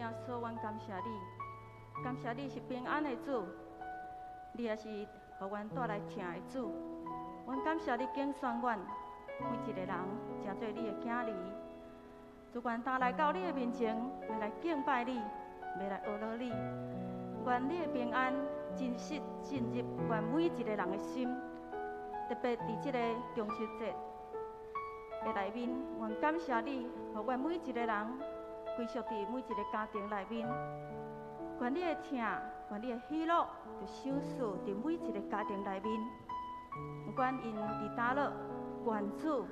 耶稣，阮感谢你，感谢你是平安的主，你也是予阮带来疼的主。阮感谢你拣选阮每一个人，诚做你的囝儿。主愿担来到你的面前，要来敬拜你，要来学乐你。愿你的平安真实进入阮每一个人的心，特别伫这个中秋节的内面，愿感谢你，予阮每一个人归属伫每一个家庭内面。愿你的疼，愿你的喜乐，就享受伫每一个家庭内面。不管因伫倒落，愿主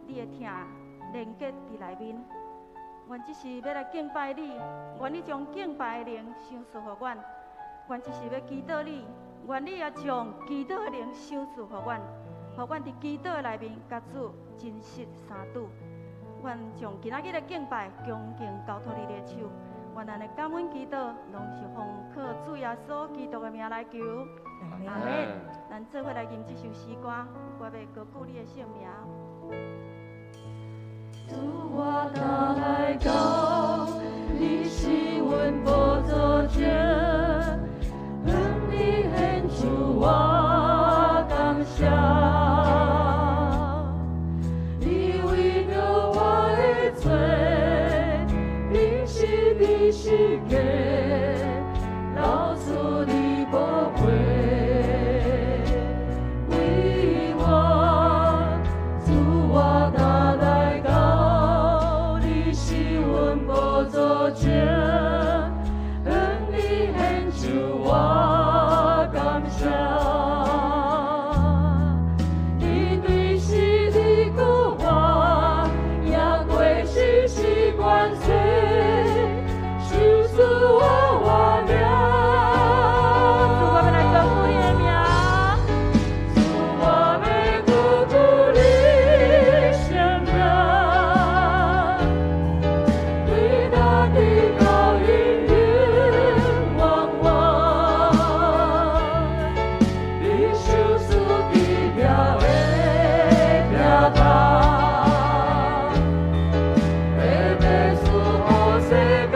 你的疼连结伫内面。愿只是要来敬拜你，愿你将敬拜的灵赏赐予阮。愿只是要祈祷你，愿你也将祈祷的灵赏赐予阮，予阮伫祈祷的内面，甲主真实相拄。愿将今仔日的敬拜恭敬交托你的手。愿咱的感恩祈祷，拢是奉靠主耶稣基督的名来求。阿门。咱做伙来吟这首诗歌，我要高举你的圣名。主我打来到，你是阮宝座前，向你献出我感谢。你为着我的罪，你是给老出你宝贝，为我主我打来到，你是阮宝座前，向你献出我感谢。你对是你顾我，也过世是关岁。主我我名，主我要来高举你的名，主我要高举你圣名，对大地高云云望望，你手持奇妙的名单，会被赐予世界。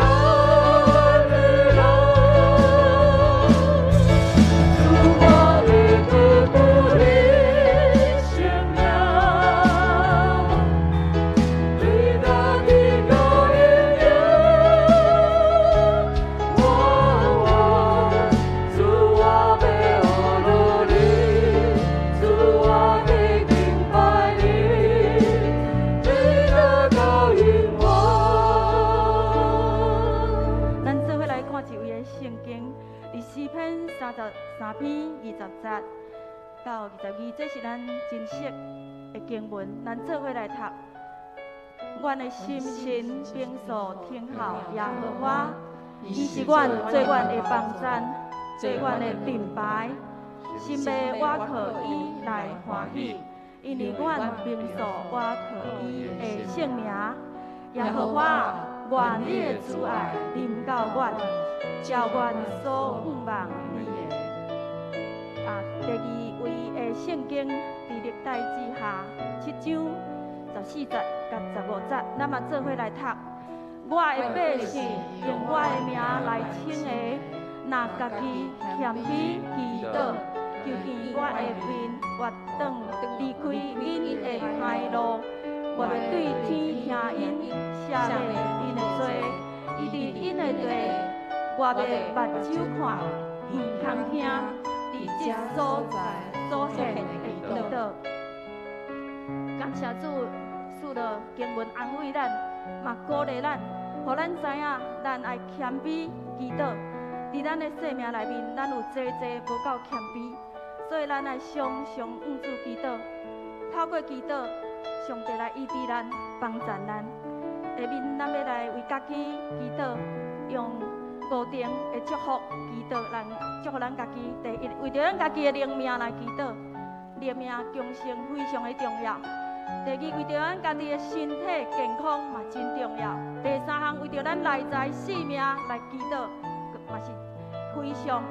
33篇20节到22，这是咱真实的经文，咱做伙来读。阮的心神平素听候耶和华，伊是阮做阮的帮山，做阮的盾牌，心要我靠伊来欢喜，因为阮平素我靠伊的圣名。耶和华，愿你的慈爱临到阮，照阮所仰望你的。第二位的圣经伫历代志下7章14节甲15节，咱嘛做伙来读。我的百姓用我的名来称谢，若家己谦卑祈祷，求见我的面，我转离开因的歹路，我要对天听因，赦免因的罪，伊伫因的地，我要目睭看，耳通听。伫这所在所献的祈祷，感谢主赐了经文安慰咱，嘛鼓励咱，互咱知影咱爱谦卑祈祷。伫咱的生命内面，咱有济无够谦卑，所以咱爱常常向主祈祷。透过祈祷，上帝来医治咱，帮助咱。下面咱要来为家己祈祷，用固定的祝福祈祷，祝福咱家己。第一，为着咱家己的灵命来祈祷，灵命强盛非常的重要。第二，为着咱家己的身体健康嘛真重要。第三项，为着咱内在性命来祈祷，嘛是非常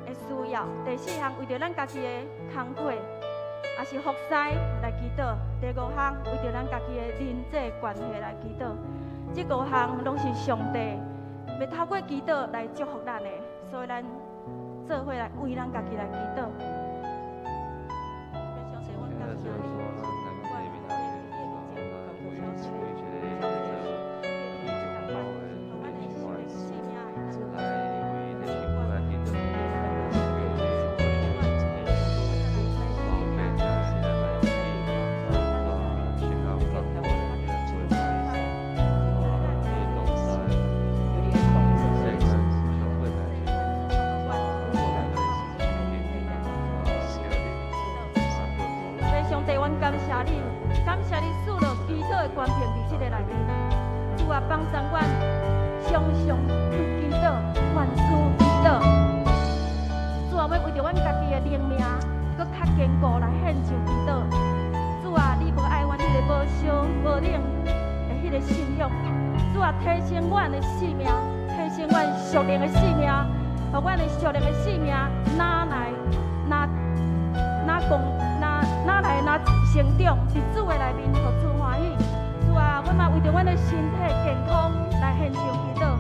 的需要。第四项，为着咱家己的工课，也是服侍来祈祷。第五项，为着咱家己的人际关系来祈祷。这5项拢是上帝要透过祈祷来祝福咱的，所以咱做伙来为咱家己来祈祷。感谢你，感谢你赐了祈祷的关片伫这个内面。主啊，帮助阮常常祈祷，凡事祈祷。主啊，要为着阮家己的灵命，搁较坚固来献上祈祷。主啊，你无爱阮迄个无烧无冷的迄个信仰。主啊，提升阮的性命，提升阮属灵的性命，互阮的属灵的性命哪来成长，伫主的内面，互主欢喜。主啊，阮嘛为着阮的身体健康来献上祈祷，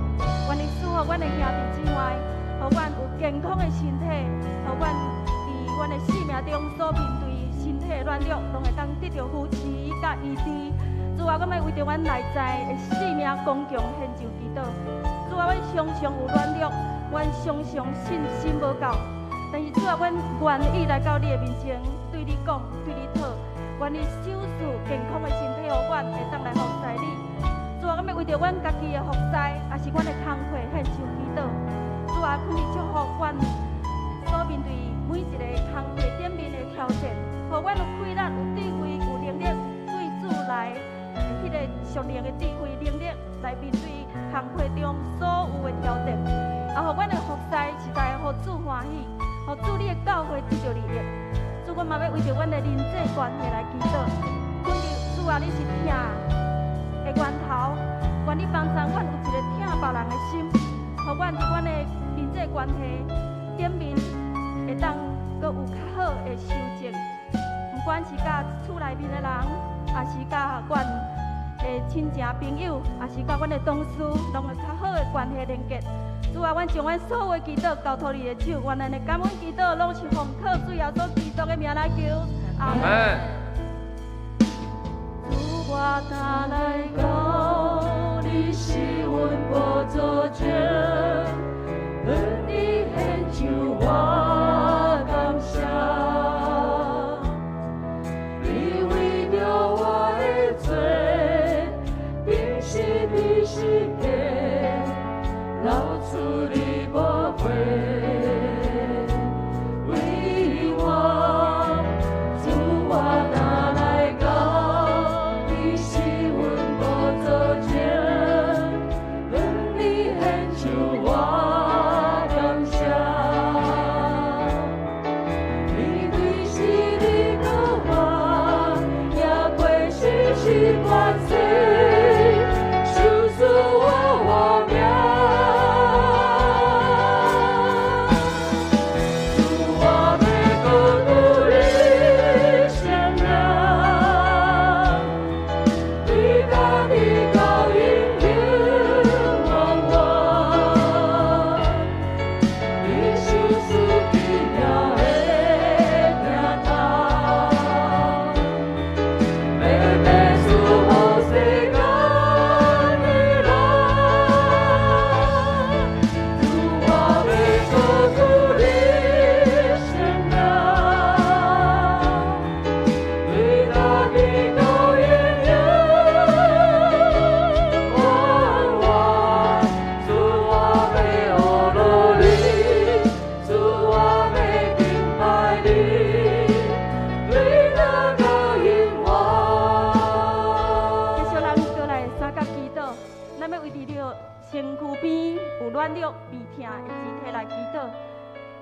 愿你赐予阮的兄弟姊妹，互阮有健康的身体，互阮伫阮的生命中所面对身体的软弱，拢会当得到扶持甲医治。主啊，阮要为着阮内在的生命刚强献上祈祷。主啊，阮常常有软弱，阮常常信心无够，但是主啊，阮愿意来到你的面前，对你讲，对你讨。愿你手术健康的身体，互阮会当来服侍你。主啊，阮要为着阮家己的服侍，也是阮的工课献上祈祷。主啊，恳你祝福阮所面对每一个工课顶面的挑战，互阮有开力、有智慧、有能力，对主来迄个属灵的智慧能力来面对工课中所有的挑战，也互阮的服侍是在互主欢喜，互主你的教会得到利益。主，阮嘛要为着阮的人际关系来祈祷。恳求主啊，你是疼的源头，愿你帮助阮有一个疼别人的心，互阮伫阮的人际关系顶面会当阁有较好的修正。不管是甲厝内面的人，也是甲阮的亲情朋友，也是甲阮的同事，拢有较好的关系连结。主啊，阮将阮所有的祈祷交托你的手，愿咱的感恩祈祷拢是奉靠主耶稣基督的名来求，阿门。主，我打来到你是阮宝座前，向你献上我感谢，你为着我的罪，平息你世界。流出你宝贝，为我，主我拿来到你是阮宝座前，向你献上我感谢。你对是你的话，也会时时关心，守住我命。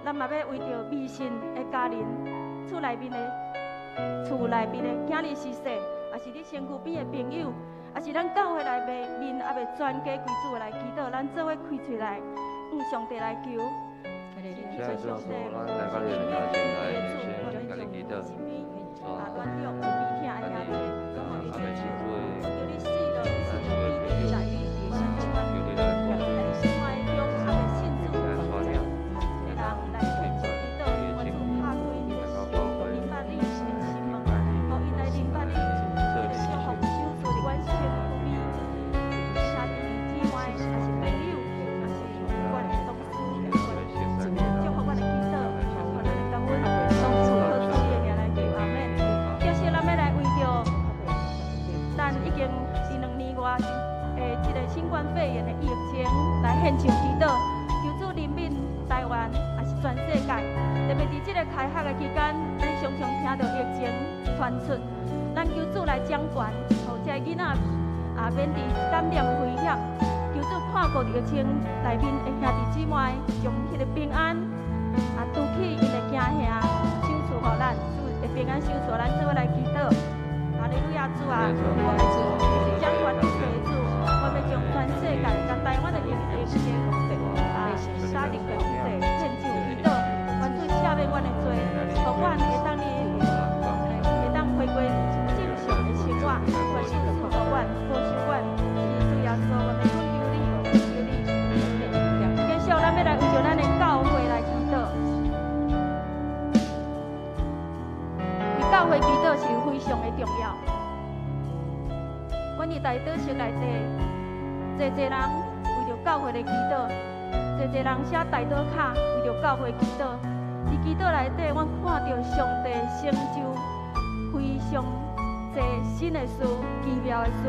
咱嘛要为着微信的家人、厝内面的囝儿媳妇，也是你身躯边的朋友，也是咱教会内面也未全家归主来祈祷，咱做伙开嘴来，上帝来求。现在就是说，咱来到你的面前来，先跟你祈祷，软弱、有鼻疼的兄弟，阿妹亲嘴，求你死了，是有你的在于，我们求你来。2年外这个新冠肺炎的疫情来献上祈祷，求主怜悯台湾，也是全世界。特别伫这个开学的期间，咱常常听到疫情传出，咱求主来掌管，互这囡仔免伫感染危险。求主看顾疫情内面的兄弟姊妹，将迄个平安拄起因的惊吓，赏赐互咱，主会平安赏赐咱，做伙来祈祷。哈利路亚，主啊，我们主是掌管一切的主，我们将全世界、甲台湾的人民家庭的福祉献上祈祷，愿主赦免阮的罪，互阮会当回归正常的生活，愿主赐福阮，保守阮，主耶稣，我们求你，求你。继续，咱要来为着咱的教会来祈祷。为教会祈祷是非常的重要。阮伫大岛城内底，济人为着教会的祈祷，济人写大岛卡为着教会祈祷。伫祈祷内底，阮看到上帝成就非常济新的事、奇妙的事，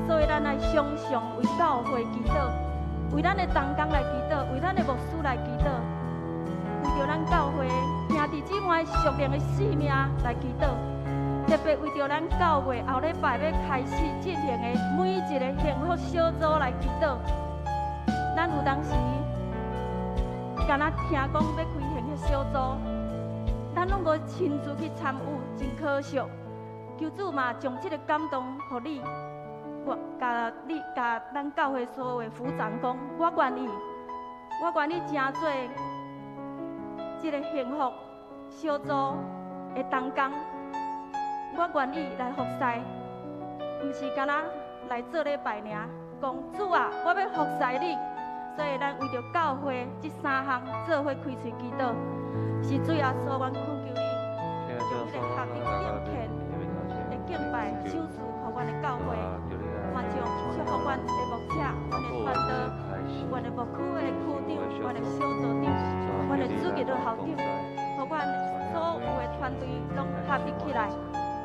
所以咱来常常为教会祈祷，为咱的同工来祈祷，为咱的牧师来祈祷，为着咱教会兄弟姊妹属灵的性命来祈祷。特别为着咱教会后礼拜要开始进行的每一个幸福小组来祈祷。咱有当时敢若听讲要开幸福小组，咱拢无亲自去参与，真可惜。求主嘛，将这个感动予你，甲咱教会所有的副长讲，我愿意真做这个幸福小组的同工。我愿意来服侍，毋是干那来做礼拜尔。讲主啊，我要服侍你，所以咱为着教会这3项做伙开喙祈祷，是主耶稣，阮恳求你，将这个合一敬虔的敬拜赏赐予阮的教会，嘛将祝福阮的牧者、阮的传道、阮的牧区的区长、阮的小组长、阮的主日的校长，互阮所有的团队拢合一起来。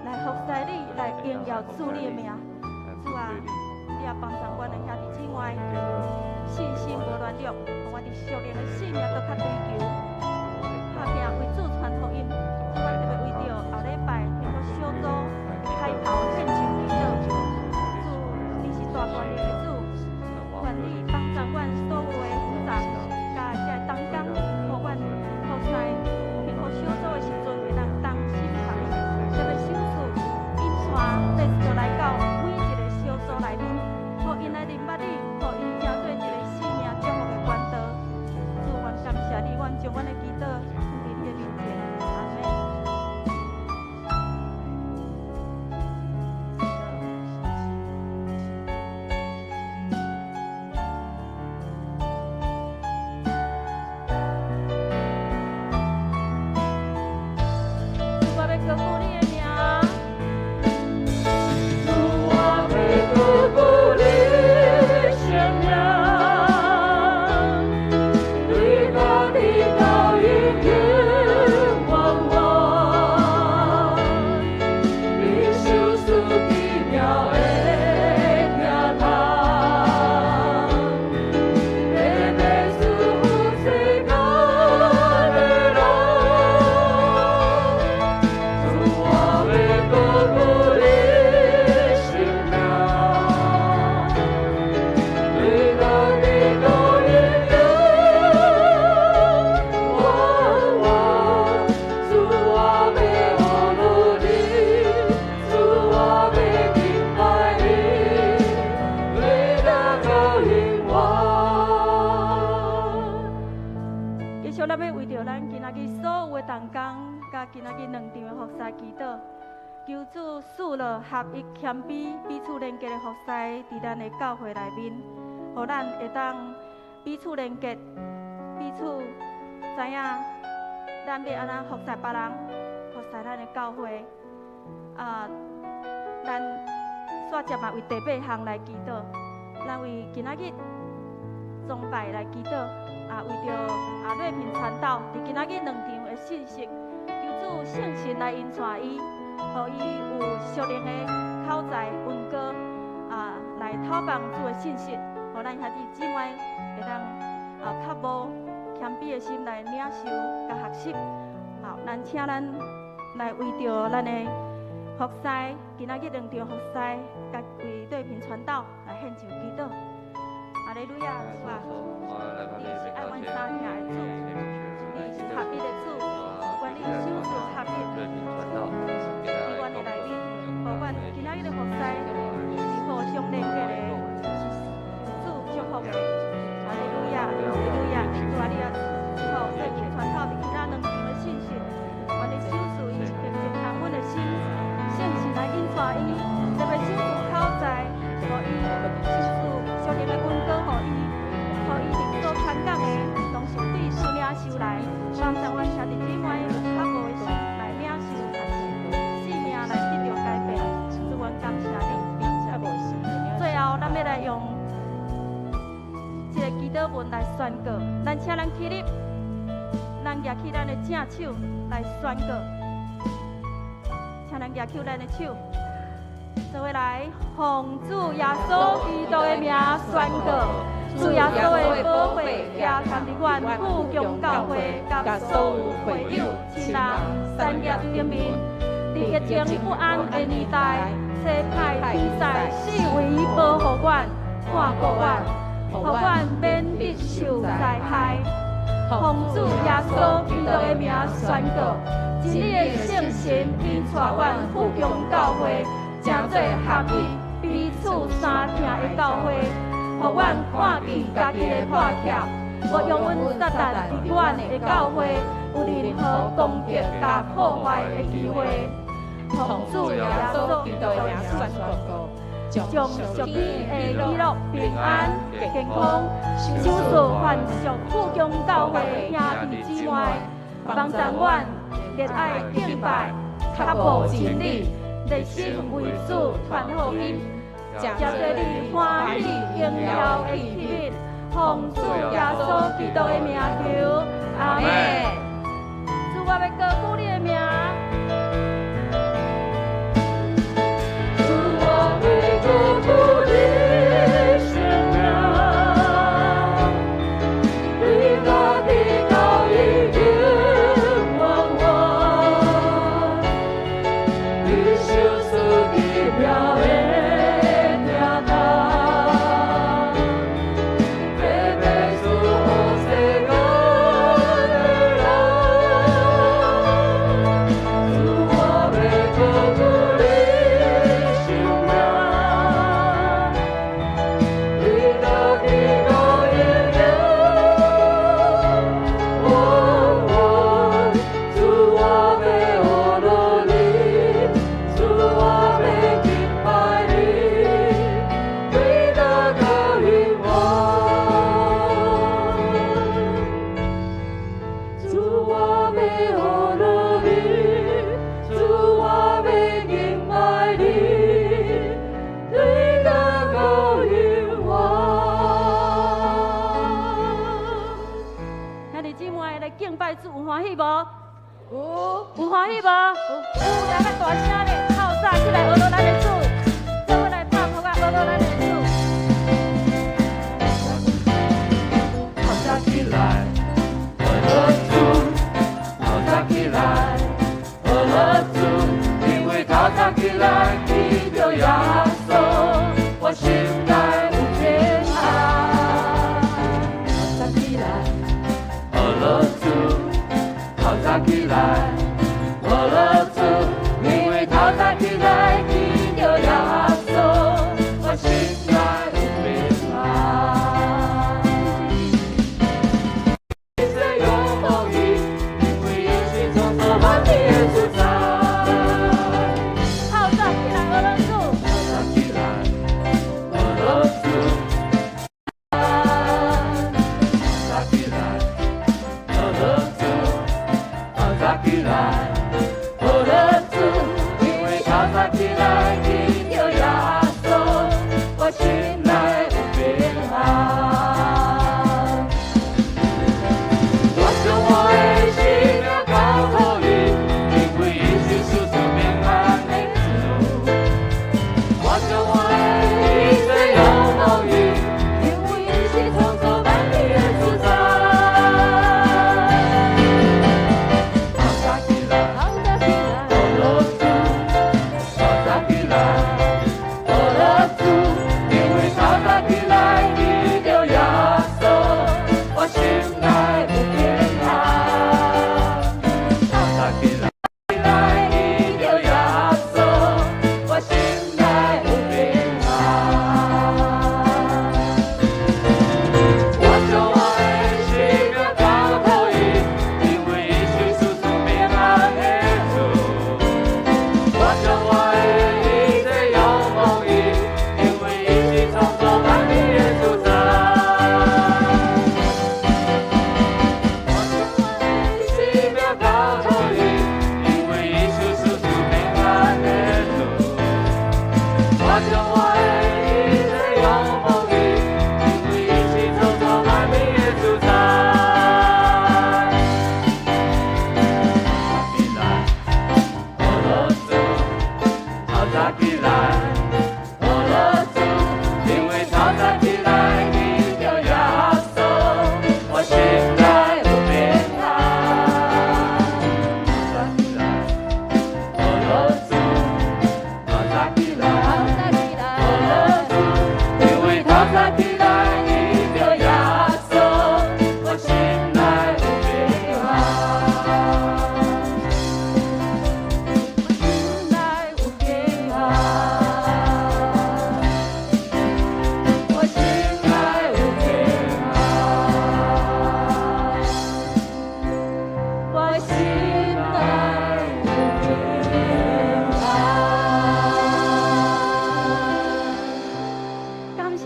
来服侍你，来荣耀主你的名。主啊，你也帮助阮的兄弟姊妹，信心无乱弱，互阮伫属灵的性命搁较追求，打拼为主传福音。主啊，特别为着后礼拜幸福小组的开头献上祈祷。主，你是大管理的主，愿你帮助阮所有的负责，甲这同工，互阮服侍幸福小组的时阵，会当同心合意，特别赏赐因带这次来到每一个小组内面，互因来明捌你，互因成做一个生命祝福的管道。主，愿感谢你，愿将阮的祈祷奉伫你的面前。阿门。我要高呼你的名。咱要为着咱今仔日所有的同工，甲今仔日2场的服侍祈祷，求主赐了合一谦卑、彼此连结的服侍，伫咱的教会内面，互咱会当彼此连结，彼此知影咱要安怎服侍别人，服侍咱的教会。咱煞接嘛为第8项来祈祷，咱为今仔日崇拜来祈祷。为着瑞平传道，伫今仔日2场的信息，求主圣神来引带伊，互伊有属灵的口才、韵歌，讨帮主的信息，互咱兄弟姊妹会当较无谦卑的心来领受甲学习。好，咱请咱来为着咱的服侍，今仔日两场服侍，甲为对平传道来献上祈祷。哈利路亚，主啊，你是爱阮三兄的主，你是合一的主，愿你手术合一，你愿意来面，互阮今仔日的服侍是互相连结的主祝福的。哈利路亚，哈利路亚，主啊，你也祝福对平传道的其他两场的信息，愿你手术以平静安稳的心，圣神来引带伊，特别手术口才，互伊手术小灵的恩膏，互伊能够传讲的，拢是对主领受来，帮助阮兄弟姊妹有较无的心来领受学习，生命来得到改变。主，阮感谢你，并且最后咱要来用一个祈祷文来宣告，咱请咱起立，咱举起咱的正手来宣告，请咱举起咱的手，做伙来奉主耶稣基督的名宣告。主耶稣的宝贝，也参伫阮富强教会，甲所有会友、亲人、产业人民，伫疫情不安的年代，切派天使四围保护阮、看顾阮，互阮免必受灾害。奉主耶稣基督的名宣告，真理的圣神编带阮富强教会，成做合一、彼此相听的教会。互阮看见家己的破欠，无用阮撒旦伫阮的教会有任何攻击甲破坏的机会。奉主耶稣基督的名宣告，将属天的喜乐、平安、健康，手术还属富强教会的兄弟姊妹，帮助阮热爱敬拜、较无真理，热心为主传福音。藉着你欢喜荣耀的气味，奉主耶稣基督的名求，阿门。主，我要高举你的名。主，我要高举你生命，你我的道已经完完，你手术奇妙的。有欢喜无？有，大家大声咧，透早起来学到咱的主，做伙来拍鼓啊，学到咱的主。透早起来，学到主，透早起来，学到主，因为透早起来记着耶稣，我心内有平安。透早起来，学到主。透早起来，我了主，因为透早起来，记着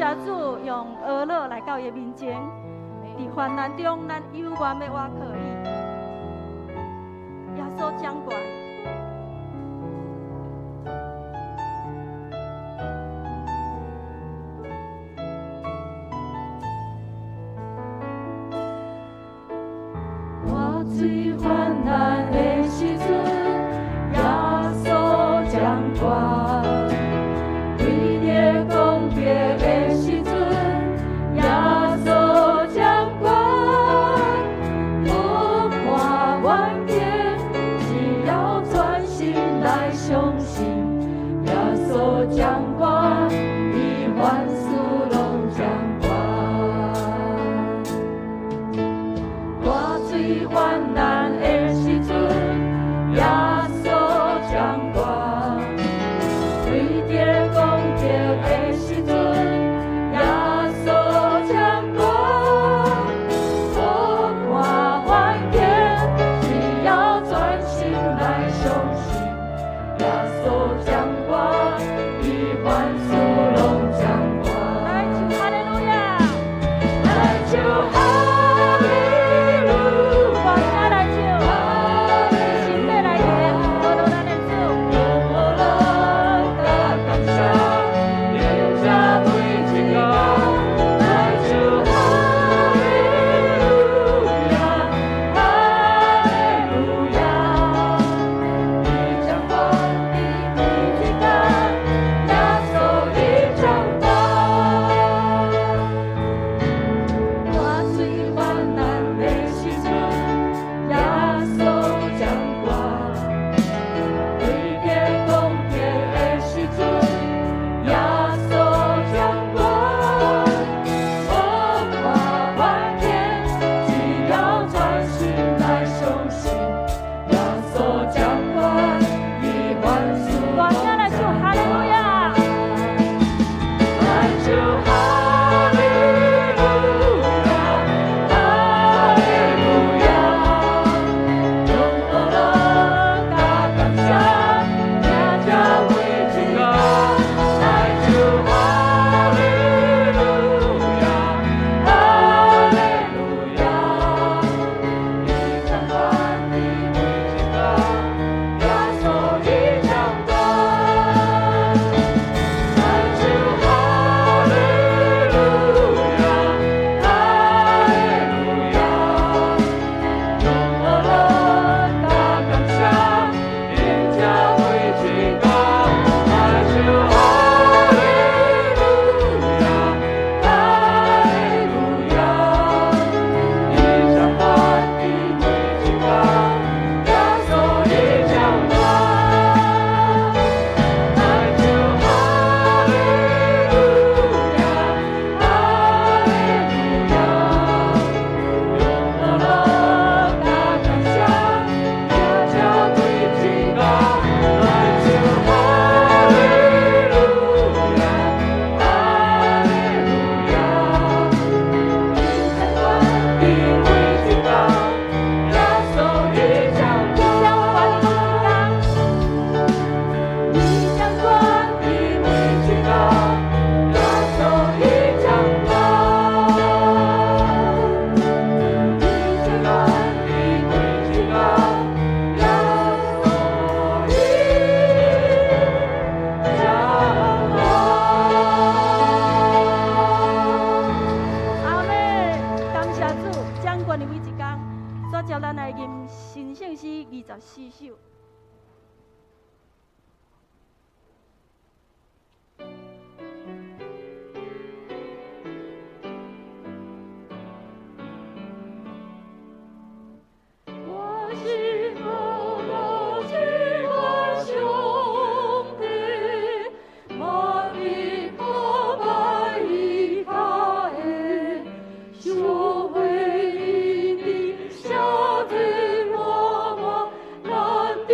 谢主用儿乐来到伊面前，伫患难中，咱有缘要倚靠伊。耶稣掌管。我最患难的时阵，耶稣掌管；为着公平的时阵，耶稣掌管。不看远景，只要专心来相信，耶稣掌管，伊万事拢掌管。我最患难的时阵，耶稣掌管；为着公平的时阵，耶稣掌管。不看远景，只要专心来相信，耶稣掌管，伊万事拢掌管。来唱哈利路亚，来就哈利路亚。大家来唱，心底来演，我都咱的主。用我人甲感谢，领这每一天，来就哈利路亚，哈利路亚。你掌管的每一天，耶稣你掌管。我最患难的时阵，耶稣掌管；为着公平的时阵，耶稣掌管。不看远景，只要专心来相信，耶稣掌管，伊万事大家来唱哈利路亚，来就哈利路亚，哈利路亚。用我人甲感谢，领这每一天，来就哈利路亚，哈利路亚。你掌管的每一天，耶稣你掌管。来就哈利路亚，哈利路亚。用我人甲感谢，领这每一天，来就哈利路亚，哈利路亚。你掌管的每一天，耶稣你掌管。来就哈利路亚，哈利路亚。用我人甲感谢，领这每一天，来就哈利路亚，哈利路亚。你掌管的每一天，耶稣你掌管。你掌管的每一天，耶稣你掌管。你掌管的每一天，耶稣你掌管。阿妹，感谢主，掌管的每一天，所召咱来吟新圣诗24首。我是我的几个兄弟，马比可拜伊卡诶，修为你的下地我咱的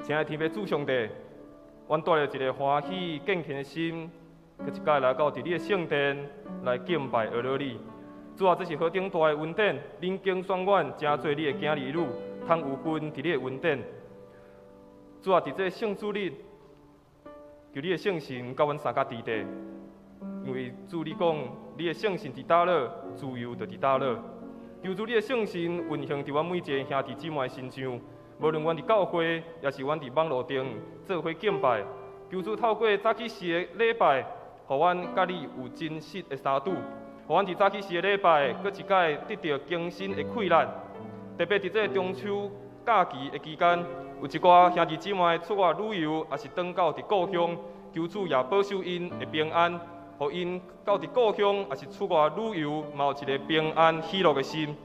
亲爱的天父主上帝，阮带着一个欢喜敬虔的心，去一摆来到伫你的圣殿来敬拜阿罗你。主啊，这是何等大的恩典！恁经选阮真做你的囝儿女，通有份伫你的恩典。主啊，伫这圣主日，求你的圣神甲阮三甲伫地，因为主你讲，你的圣神伫倒落，自由就伫倒落。求主你的圣神运行伫阮每一个兄弟姊妹身上。无论阮伫教会，也是阮伫网络顶做伙敬拜，求主透过早起时的礼拜，互阮甲你有真实的相拄，互阮伫早起时的礼拜，搁一摆得到精神的溃烂。特别伫这中秋假期的期间，有一寡兄弟姊妹出外旅游，也是转到伫故乡，求主也保守因的平安，互因到伫故乡，也是出外旅游，嘛有一个平安喜乐的心。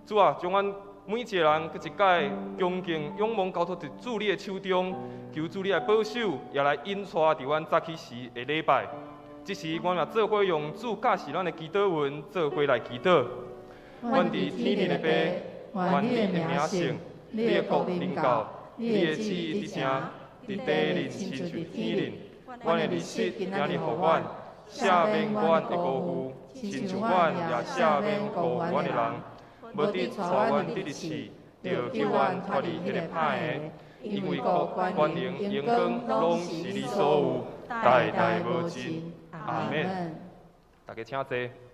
主啊，将阮每一个人，搁一摆恭敬仰望交托伫主你的手中，求主你来保守，也来引带伫阮早起时的礼拜。这时，阮也做伙用主教示咱的祈祷文，做伙来祈祷。阮伫天里的爸，愿你的名圣，你的国临到，你的旨意伫成，伫地人亲像天人。阮的日食今日互阮，赦免阮的辜负，亲像阮也赦免辜负阮的人。无得带阮得入去，就救阮脱离迄个歹的，因为国、权能、荣光，拢是你所有，代代无尽。阿门。大家请坐。